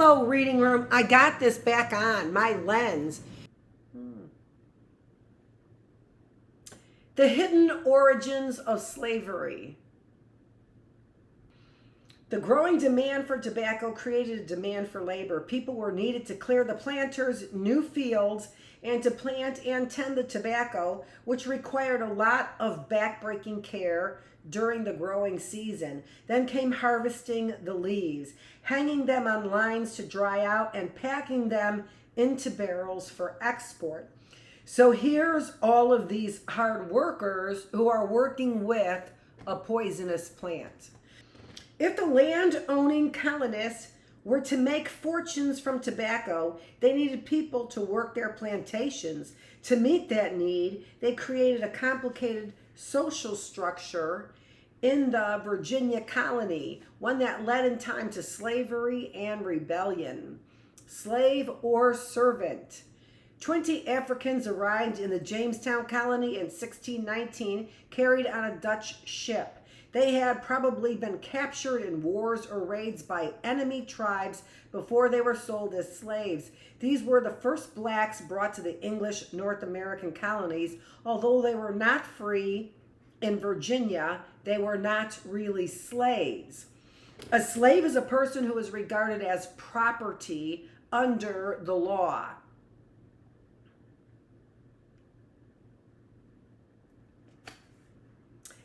Hello, reading room. I got this back on my lens. The hidden origins of slavery. The growing demand for tobacco created a demand for labor. People were needed to clear the planters' new fields and to plant and tend the tobacco, which required a lot of backbreaking care during the growing season. Then came harvesting the leaves, hanging them on lines to dry out, and packing them into barrels for export. So here's all of these hard workers who are working with a poisonous plant. If the land-owning colonists were to make fortunes from tobacco, they needed people to work their plantations. To meet that need, they created a complicated social structure in the Virginia colony, one that led in time to slavery and rebellion. Slave or servant. 20 Africans arrived in the Jamestown colony in 1619, carried on a Dutch ship. They had probably been captured in wars or raids by enemy tribes before they were sold as slaves. These were the first blacks brought to the English North American colonies. Although they were not free in Virginia, they were not really slaves. A slave is a person who is regarded as property under the law.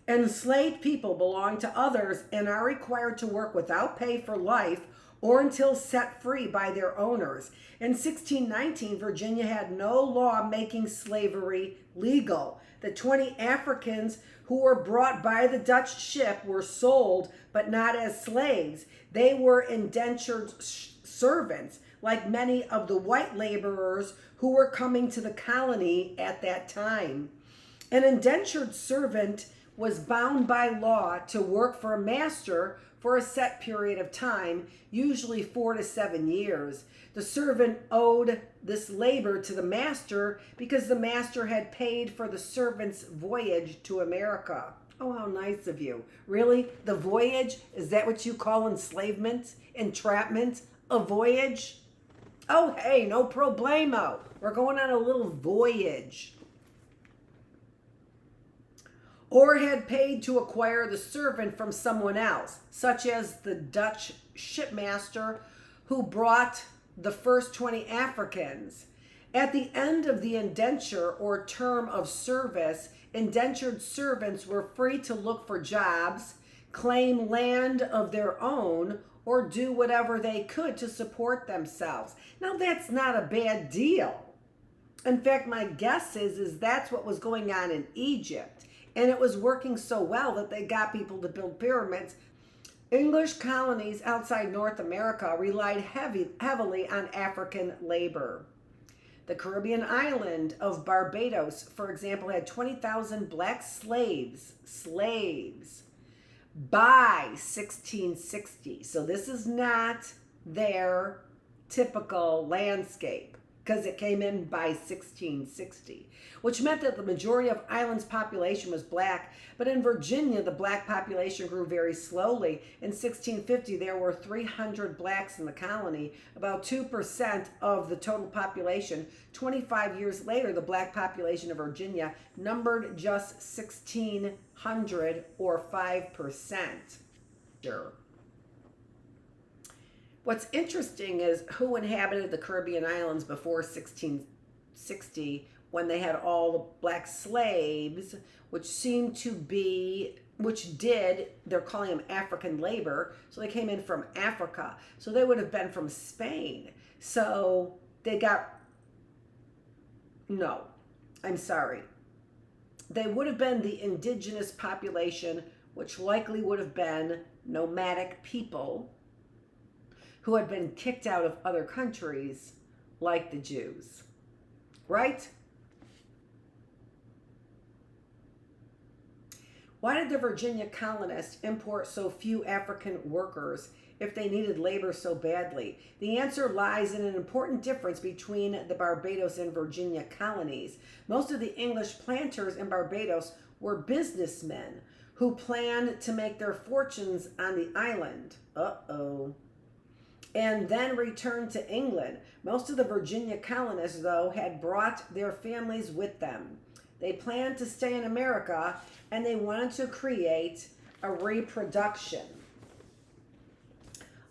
Enslaved people belong to others and are required to work without pay for life or until set free by their owners. In 1619, Virginia had no law making slavery legal. The 20 Africans who were brought by the Dutch ship were sold, but not as slaves. They were indentured servants, like many of the white laborers who were coming to the colony at that time. An indentured servant was bound by law to work for a master for a set period of time, usually 4 to 7 years. The servant owed this labor to the master because the master had paid for the servant's voyage to America. Oh, how nice of you. Really? The voyage? Is that what you call enslavement? Entrapment? A voyage? Oh, hey, no problemo. We're going on a little voyage. Or had paid to acquire the servant from someone else, such as the Dutch shipmaster who brought the first 20 Africans. At the end of the indenture or term of service, indentured servants were free to look for jobs, claim land of their own, or do whatever they could to support themselves. Now, that's not a bad deal. In fact, my guess is that's what was going on in Egypt. And it was working so well that they got people to build pyramids. English colonies outside North America relied heavily on African labor. The Caribbean island of Barbados, for example, had 20,000 black slaves by 1660. So this is not their typical landscape, because it came in by 1660, which meant that the majority of island's population was black. But in Virginia, the black population grew very slowly. In 1650, there were 300 blacks in the colony, about 2% of the total population. 25 years later, the black population of Virginia numbered just 1,600, or 5%. Sure. What's interesting is who inhabited the Caribbean islands before 1660, when they had all the black slaves, they're calling them African labor, so they came in from Africa. So they would have been from Spain. So they They would have been the indigenous population, which likely would have been nomadic people who had been kicked out of other countries, like the Jews, right? Why did the Virginia colonists import so few African workers if they needed labor so badly? The answer lies in an important difference between the Barbados and Virginia colonies. Most of the English planters in Barbados were businessmen who planned to make their fortunes on the island. and then returned to England. Most of the Virginia colonists, though, had brought their families with them. They planned to stay in America, and they wanted to create a reproduction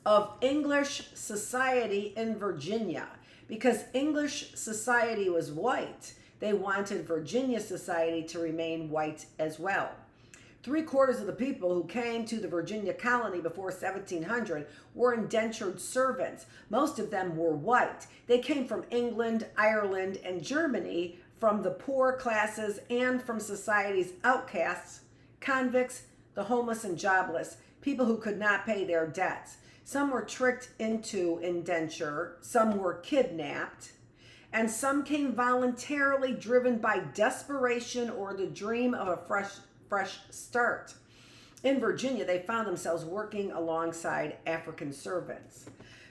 of English society in Virginia. Because English society was white, they wanted Virginia society to remain white as well. 3/4 of the people who came to the Virginia colony before 1700 were indentured servants. Most of them were white. They came from England, Ireland, and Germany, from the poor classes and from society's outcasts, convicts, the homeless and jobless, people who could not pay their debts. Some were tricked into indenture, some were kidnapped, and some came voluntarily, driven by desperation or the dream of a fresh start. In Virginia, they found themselves working alongside African servants.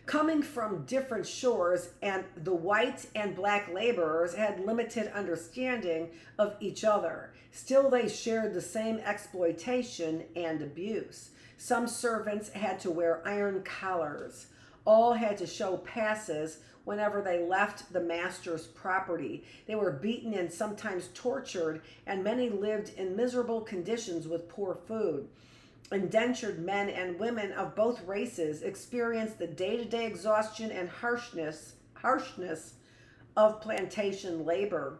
Coming from different shores, and the white and black laborers had limited understanding of each other. Still, they shared the same exploitation and abuse. Some servants had to wear iron collars. All had to show passes whenever they left the master's property. They were beaten and sometimes tortured, and many lived in miserable conditions with poor food. Indentured men and women of both races experienced the day-to-day exhaustion and harshness of plantation labor.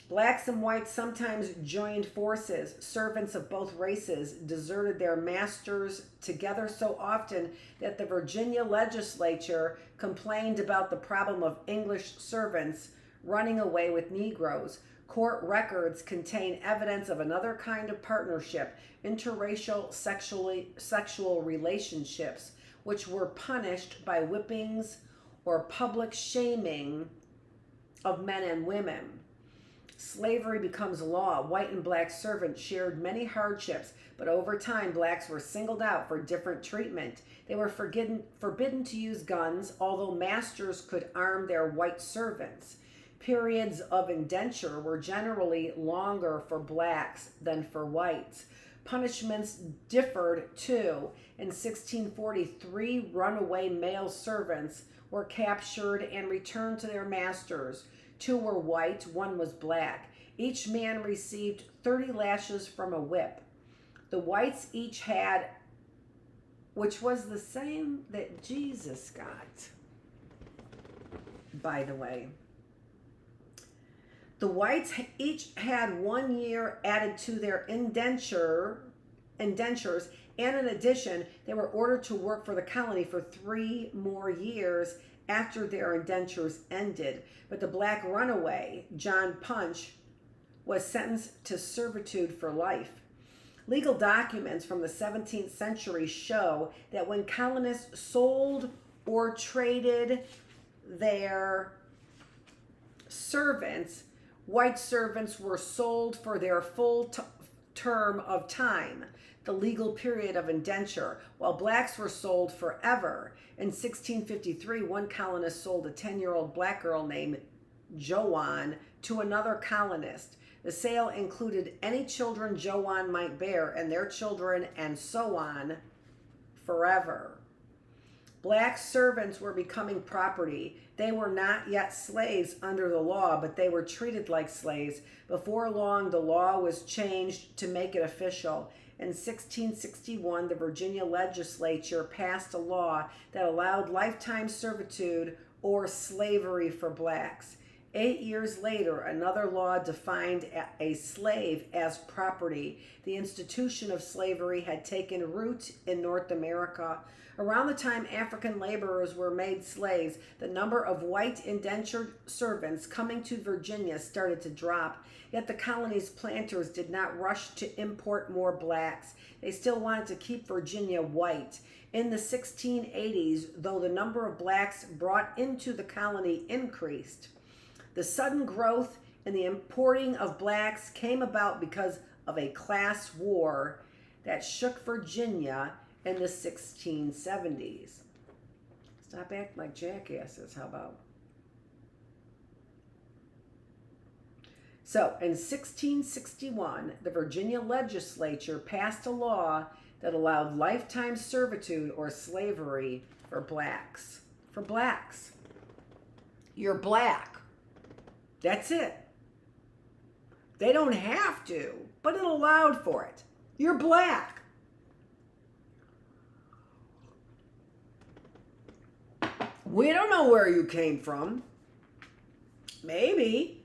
Blacks and whites sometimes joined forces. Servants of both races deserted their masters together so often that the Virginia legislature complained about the problem of English servants running away with Negroes. Court records contain evidence of another kind of partnership, interracial sexual relationships, which were punished by whippings or public shaming of men and women. Slavery becomes law. White and black servants shared many hardships, but over time, blacks were singled out for different treatment. They were forbidden to use guns, although masters could arm their white servants. Periods of indenture were generally longer for blacks than for whites. Punishments differed too. In 1643, runaway male servants were captured and returned to their masters. 2 were white, 1 was black. Each man received 30 lashes from a whip. The whites each had, which was the same that Jesus got, by the way. The whites each had 1 year added to their indentures, and in addition, they were ordered to work for the colony for 3 more years after their indentures ended. But the black runaway, John Punch, was sentenced to servitude for life. Legal documents from the 17th century show that when colonists sold or traded their servants, white servants were sold for their full term of time, the legal period of indenture, while blacks were sold forever. In 1653, one colonist sold a 10-year-old black girl named Joanne to another colonist. The sale included any children Joanne might bear and their children, and so on, forever. Black servants were becoming property. They were not yet slaves under the law, but they were treated like slaves. Before long, the law was changed to make it official. In 1661, the Virginia legislature passed a law that allowed lifetime servitude or slavery for blacks. 8 years later, another law defined a slave as property. The institution of slavery had taken root in North America. Around the time African laborers were made slaves, the number of white indentured servants coming to Virginia started to drop. Yet the colony's planters did not rush to import more blacks. They still wanted to keep Virginia white. In the 1680s, though the number of blacks brought into the colony increased, the sudden growth in the importing of blacks came about because of a class war that shook Virginia in the 1670s. Stop acting like jackasses, how about? So, in 1661, the Virginia legislature passed a law that allowed lifetime servitude or slavery for blacks. For blacks. You're black. That's it. They don't have to, but it allowed for it. You're black. We don't know where you came from. Maybe.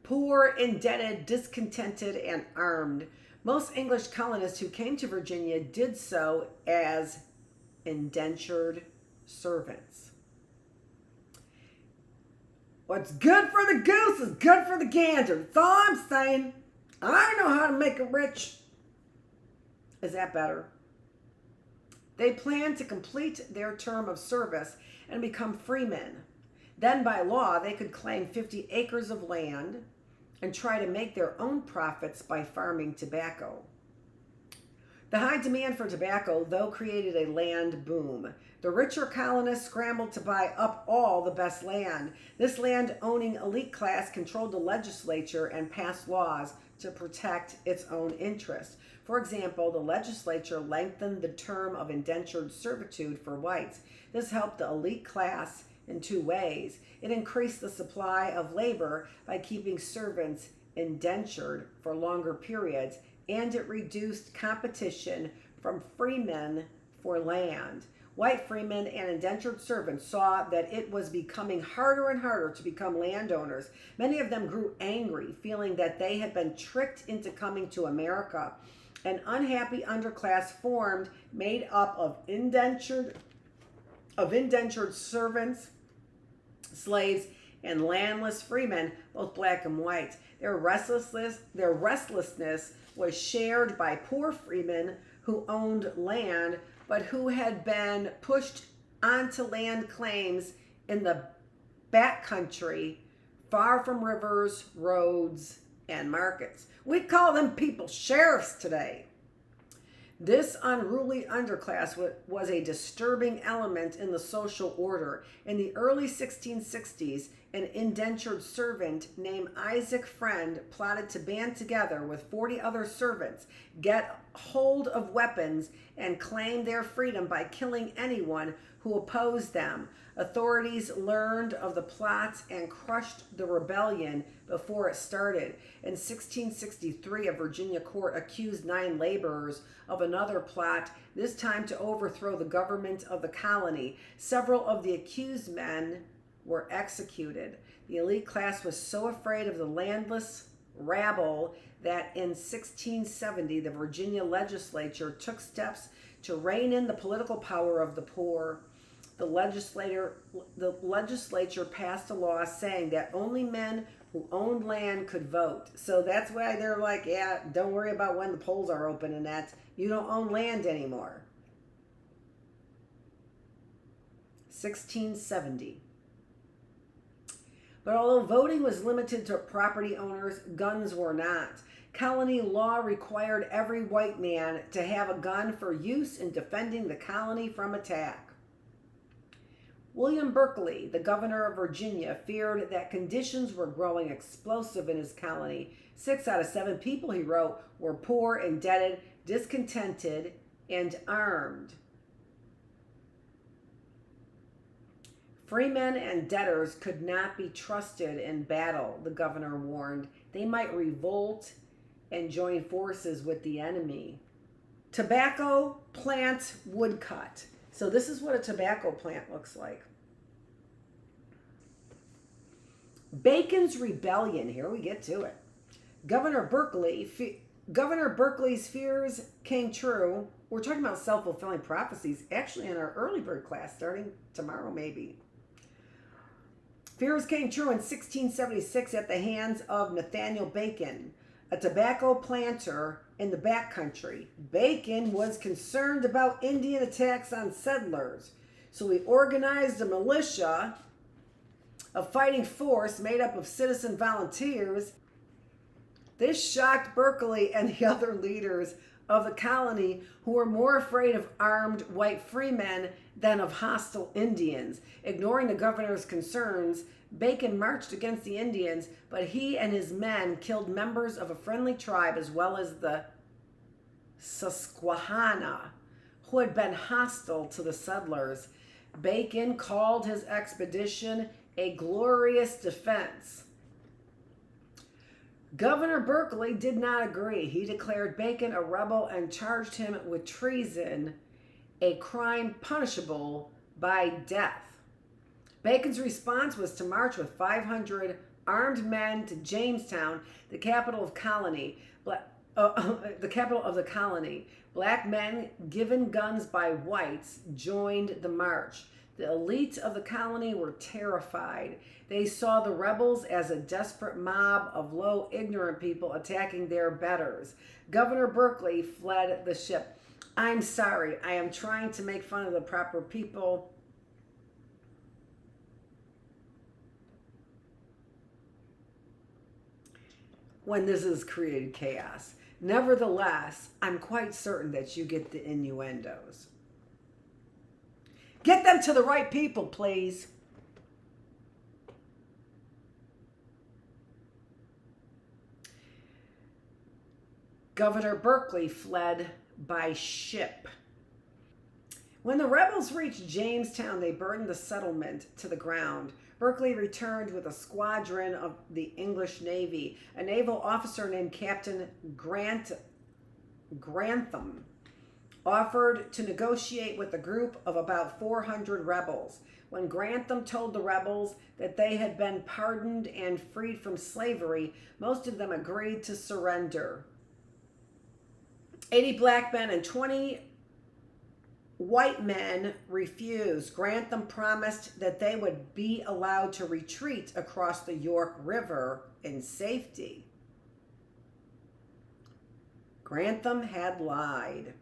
Poor, indebted, discontented, and armed. Most English colonists who came to Virginia did so as indentured servants. What's good for the goose is good for the gander. That's all I'm saying. I know how to make it rich. Is that better? They planned to complete their term of service and become freemen. Then by law, they could claim 50 acres of land and try to make their own profits by farming tobacco. The high demand for tobacco, though, created a land boom. The richer colonists scrambled to buy up all the best land. This land-owning elite class controlled the legislature and passed laws to protect its own interests. For example, the legislature lengthened the term of indentured servitude for whites. This helped the elite class in two ways. It increased the supply of labor by keeping servants indentured for longer periods, and it reduced competition from freemen for land. White freemen and indentured servants saw that it was becoming harder and harder to become landowners. Many of them grew angry, feeling that they had been tricked into coming to America. An unhappy underclass formed, made up of indentured servants, slaves, and landless freemen, both black and white. Their restlessness was shared by poor freemen who owned land, but who had been pushed onto land claims in the backcountry, far from rivers, roads, and markets. We call them people sheriffs today. This unruly underclass was a disturbing element in the social order. In the early 1660s, an indentured servant named Isaac Friend plotted to band together with 40 other servants, get hold of weapons, and claim their freedom by killing anyone who opposed them. Authorities learned of the plots and crushed the rebellion before it started. In 1663, a Virginia court accused 9 laborers of another plot, this time to overthrow the government of the colony. Several of the accused men were executed. The elite class was so afraid of the landless rabble that in 1670, the Virginia legislature took steps to rein in the political power of the poor. The legislature passed a law saying that only men who owned land could vote. So that's why they're like, yeah, don't worry about when the polls are open and that. You don't own land anymore. 1670. But although voting was limited to property owners, guns were not. Colony law required every white man to have a gun for use in defending the colony from attack. William Berkeley, the governor of Virginia, feared that conditions were growing explosive in his colony. 6 out of 7 people, he wrote, were poor, indebted, discontented, and armed. Freemen and debtors could not be trusted in battle, the governor warned. They might revolt and join forces with the enemy. Tobacco plant woodcut. So this is what a tobacco plant looks like. Bacon's Rebellion. Here we get to it. Governor Berkeley's fears came true. We're talking about self-fulfilling prophecies, actually in our early bird class, starting tomorrow maybe. Fears came true in 1676 at the hands of Nathaniel Bacon, a tobacco planter in the backcountry. Bacon was concerned about Indian attacks on settlers, so he organized a militia, a fighting force made up of citizen volunteers. This shocked Berkeley and the other leaders of the colony who were more afraid of armed white freemen than of hostile Indians. Ignoring the governor's concerns, Bacon marched against the Indians, but he and his men killed members of a friendly tribe as well as the Susquehanna, who had been hostile to the settlers. Bacon called his expedition a glorious defense. Governor Berkeley did not agree. He declared Bacon a rebel and charged him with treason, a crime punishable by death. Bacon's response was to march with 500 armed men to Jamestown, the capital of the colony. Black men given guns by whites joined the march. The elite of the colony were terrified. They saw the rebels as a desperate mob of low, ignorant people attacking their betters. Governor Berkeley fled the ship. I'm sorry, I am trying to make fun of the proper people. When this has created chaos. Nevertheless, I'm quite certain that you get the innuendos. Get them to the right people, please. Governor Berkeley fled by ship. When the rebels reached Jamestown, they burned the settlement to the ground. Berkeley returned with a squadron of the English Navy. A naval officer named Captain Grantham offered to negotiate with a group of about 400 rebels. When Grantham told the rebels that they had been pardoned and freed from slavery, most of them agreed to surrender. 80 black men and 20 white men refused. Grantham promised that they would be allowed to retreat across the York River in safety. Grantham had lied.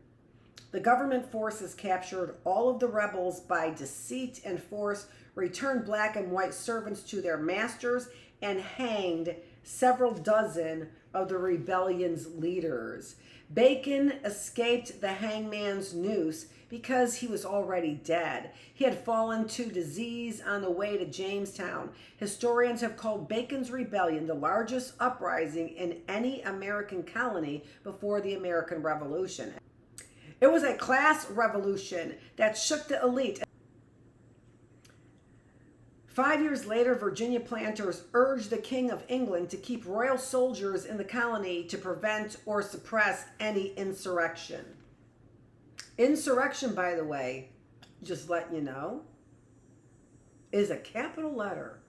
The government forces captured all of the rebels by deceit and force, returned black and white servants to their masters, and hanged several dozen of the rebellion's leaders. Bacon escaped the hangman's noose because he was already dead. He had fallen to disease on the way to Jamestown. Historians have called Bacon's rebellion the largest uprising in any American colony before the American Revolution. It was a class revolution that shook the elite. 5 years later, Virginia planters urged the King of England to keep royal soldiers in the colony to prevent or suppress any insurrection. Insurrection, by the way, just letting you know, is a capital letter.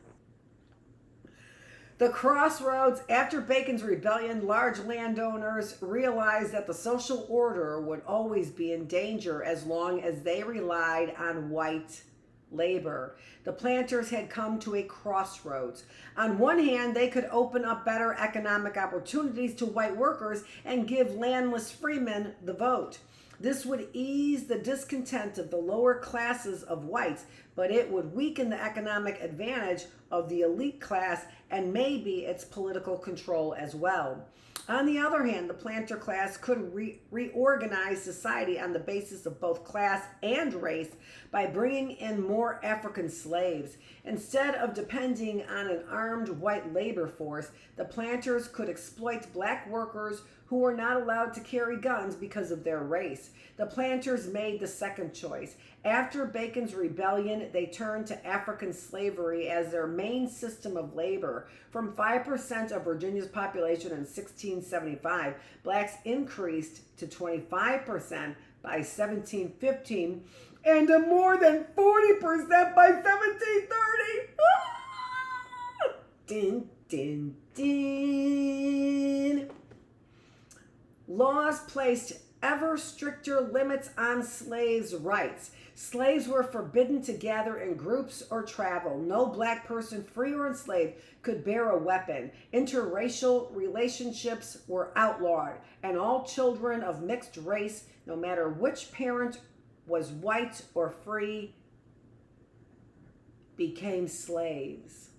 The crossroads. After Bacon's rebellion, large landowners realized that the social order would always be in danger as long as they relied on white labor. The planters had come to a crossroads. On one hand, they could open up better economic opportunities to white workers and give landless freemen the vote. This would ease the discontent of the lower classes of whites, but it would weaken the economic advantage of the elite class and maybe its political control as well. On the other hand, the planter class could reorganize society on the basis of both class and race by bringing in more African slaves. Instead of depending on an armed white labor force, the planters could exploit black workers who were not allowed to carry guns because of their race. The planters made the second choice. After Bacon's rebellion, they turned to African slavery as their main system of labor. From 5% of Virginia's population in 1675, blacks increased to 25% by 1715 and to more than 40% by 1730. Din, din, din. Laws placed ever stricter limits on slaves' rights. Slaves were forbidden to gather in groups or travel. No black person, free or enslaved, could bear a weapon. Interracial relationships were outlawed, and all children of mixed race, no matter which parent was white or free, became slaves.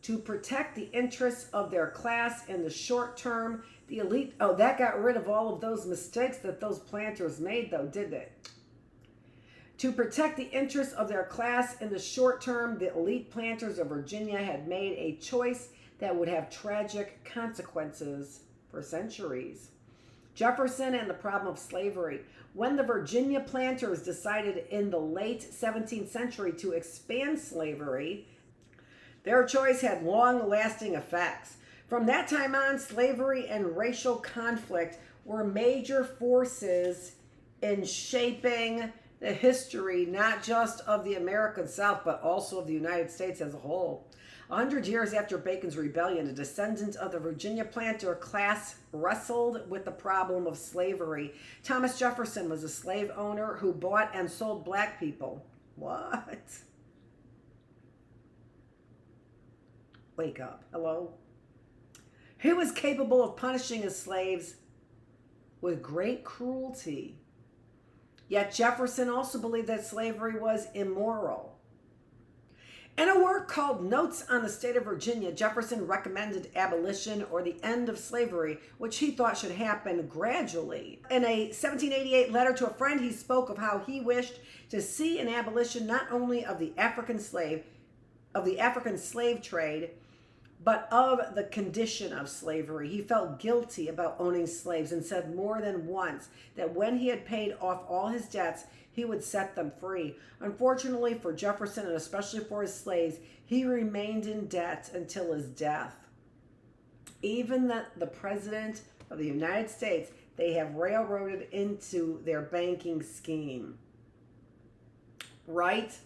To protect the interests of their class in the short term, the elite, oh, that got rid of all of those mistakes that those planters made, though, didn't it? To protect the interests of their class in the short term, the elite planters of Virginia had made a choice that would have tragic consequences for centuries. Jefferson and the problem of slavery. When the Virginia planters decided in the late 17th century to expand slavery, their choice had long-lasting effects. From that time on, slavery and racial conflict were major forces in shaping the history, not just of the American South, but also of the United States as a whole. 100 years after Bacon's rebellion, a descendant of the Virginia planter class wrestled with the problem of slavery. Thomas Jefferson was a slave owner who bought and sold black people. What? Wake up. Hello? He was capable of punishing his slaves with great cruelty. Yet Jefferson also believed that slavery was immoral. In a work called Notes on the State of Virginia, Jefferson recommended abolition or the end of slavery, which he thought should happen gradually. In a 1788 letter to a friend, he spoke of how he wished to see an abolition not only of the African slave trade, but of the condition of slavery. He felt guilty about owning slaves and said more than once that when he had paid off all his debts, he would set them free. Unfortunately for Jefferson, and especially for his slaves, he remained in debt until his death. Even the President of the United States, they have railroaded into their banking scheme. Right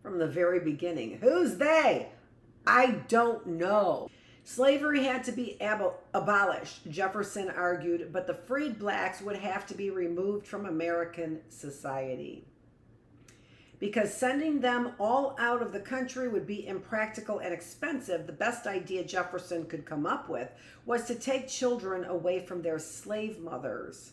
from the very beginning. Who's they? I don't know. Slavery had to be abolished, Jefferson argued, but the freed blacks would have to be removed from American society. Because sending them all out of the country would be impractical and expensive, the best idea Jefferson could come up with was to take children away from their slave mothers,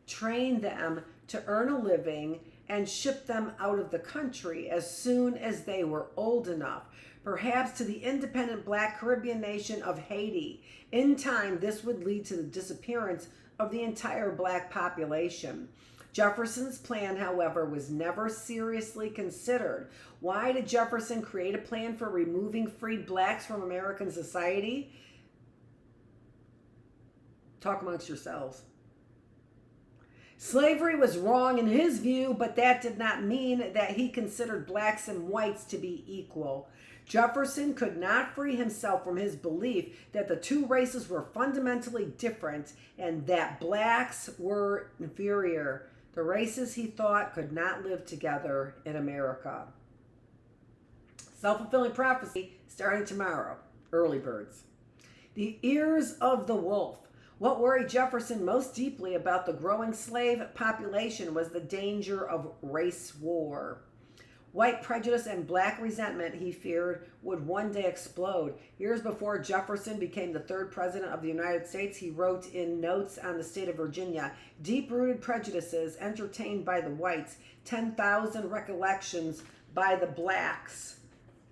train them to earn a living, and ship them out of the country as soon as they were old enough, perhaps to the independent black Caribbean nation of Haiti. In time, this would lead to the disappearance of the entire black population. Jefferson's plan, however, was never seriously considered. Why did Jefferson create a plan for removing freed blacks from American society? Talk amongst yourselves. Slavery was wrong in his view, but that did not mean that he considered blacks and whites to be equal. Jefferson could not free himself from his belief that the two races were fundamentally different and that blacks were inferior. The races, he thought, could not live together in America. Self-fulfilling prophecy starting tomorrow. Early birds. The ears of the wolf. What worried Jefferson most deeply about the growing slave population was the danger of race war. White prejudice and black resentment, he feared, would one day explode. Years before Jefferson became the third president of the United States, he wrote in Notes on the State of Virginia, deep-rooted prejudices entertained by the whites, 10,000 recollections by the blacks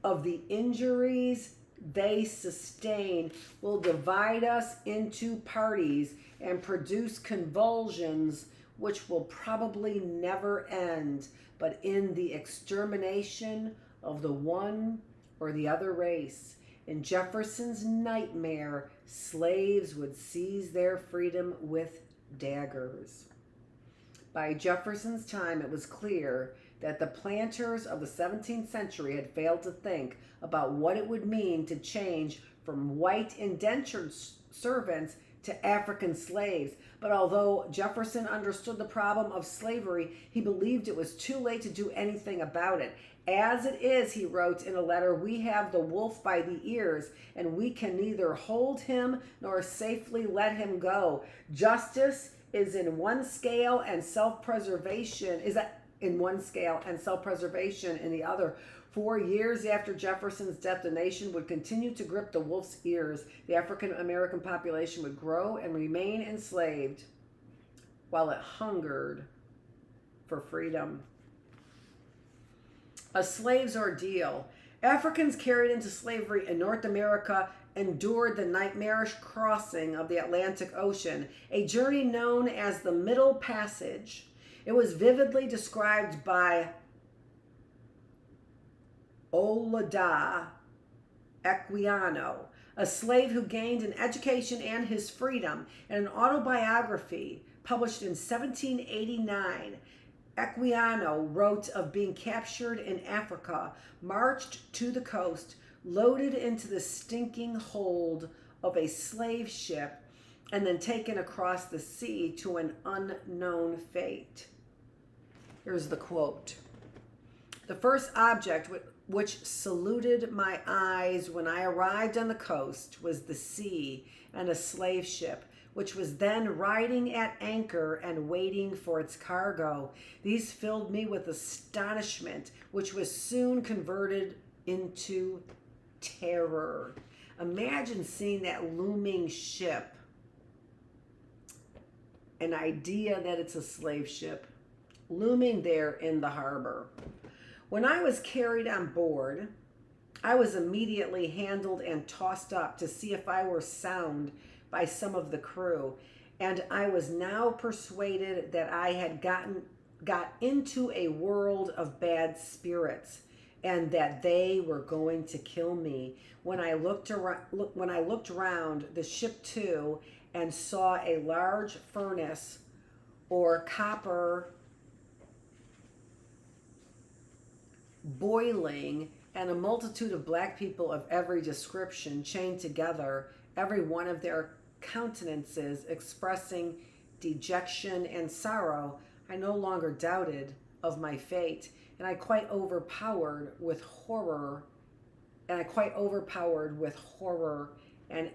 of the injuries they sustain will divide us into parties and produce convulsions which will probably never end, but in the extermination of the one or the other race. In Jefferson's nightmare, slaves would seize their freedom with daggers. By Jefferson's time, it was clear that the planters of the 17th century had failed to think about what it would mean to change from white indentured servants to African slaves. But although Jefferson understood the problem of slavery, he believed it was too late to do anything about it. As it is, he wrote in a letter, we have the wolf by the ears, and we can neither hold him nor safely let him go. Justice is in one scale and self-preservation in the other. 4 years after Jefferson's death, the nation would continue to grip the wolf's ears. The African American population would grow and remain enslaved while it hungered for freedom. A slave's ordeal. Africans carried into slavery in North America endured the nightmarish crossing of the Atlantic Ocean, a journey known as the Middle Passage. It was vividly described by Olaudah Equiano, a slave who gained an education and his freedom, in an autobiography published in 1789. Equiano wrote of being captured in Africa, marched to the coast, loaded into the stinking hold of a slave ship, and then taken across the sea to an unknown fate. Here's the quote. The first object which saluted my eyes when I arrived on the coast was the sea and a slave ship, which was then riding at anchor and waiting for its cargo. These filled me with astonishment, which was soon converted into terror. Imagine seeing that looming ship, an idea that it's a slave ship, looming there in the harbor. When I was carried on board, I was immediately handled and tossed up to see if I were sound by some of the crew, and I was now persuaded that I had got into a world of bad spirits, and that they were going to kill me. When I looked round the ship too, and saw a large furnace or copper boiling, and a multitude of black people of every description chained together, every one of their countenances expressing dejection and sorrow, I no longer doubted of my fate, and I quite overpowered with horror and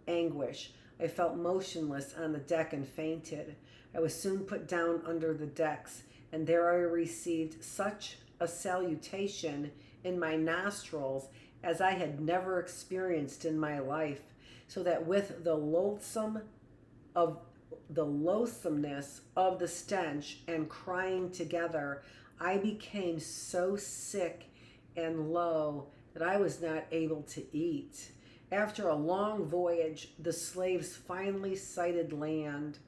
anguish. I felt motionless on the deck and fainted. I was soon put down under the decks, and there I received such a salutation in my nostrils as I had never experienced in my life, so that with the loathsomeness of the stench and crying together, I became so sick and low that I was not able to eat. After a long voyage, the slaves finally sighted land.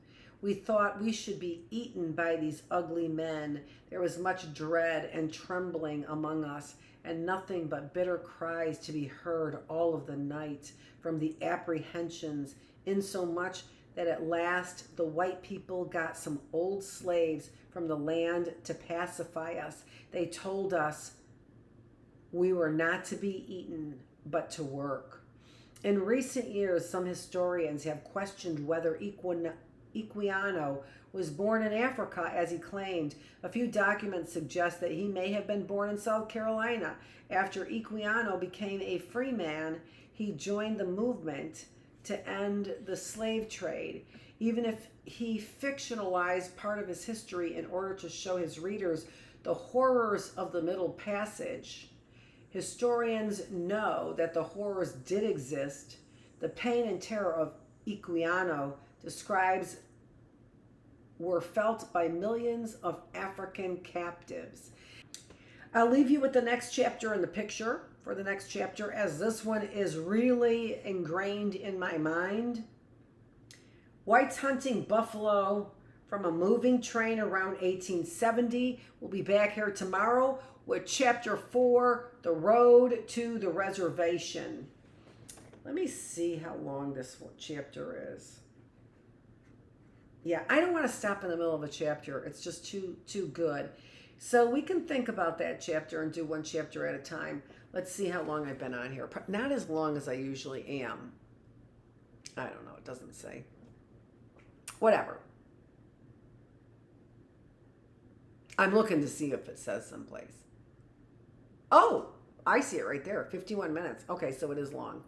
We thought we should be eaten by these ugly men. There was much dread and trembling among us, and nothing but bitter cries to be heard all of the night from the apprehensions, insomuch that at last the white people got some old slaves from the land to pacify us. They told us we were not to be eaten, but to work. In recent years, some historians have questioned whether Equiano was born in Africa, as he claimed. A few documents suggest that he may have been born in South Carolina. After Equiano became a free man, he joined the movement to end the slave trade. Even if he fictionalized part of his history in order to show his readers the horrors of the Middle Passage, historians know that the horrors did exist. The pain and terror of Equiano describes were felt by millions of African captives. I'll leave you with the next chapter in the picture for the next chapter, as this one is really ingrained in my mind. Whites hunting buffalo from a moving train around 1870. We'll be back here tomorrow with chapter 4, The Road to the Reservation. Let me see how long this chapter is. Yeah, I don't want to stop in the middle of a chapter. It's just too good. So we can think about that chapter and do one chapter at a time. Let's see how long I've been on here. Not as long as I usually am. I don't know. It doesn't say. Whatever. I'm looking to see if it says someplace. Oh, I see it right there. 51 minutes. Okay, so it is long.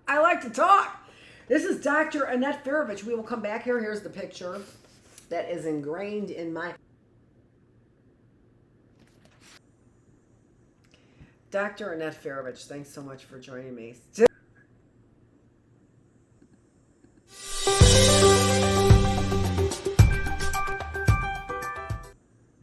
I like to talk. This is Dr. Annette Feravich. We will come back here. Here's the picture that is ingrained in my... Dr. Annette Feravich, thanks so much for joining me.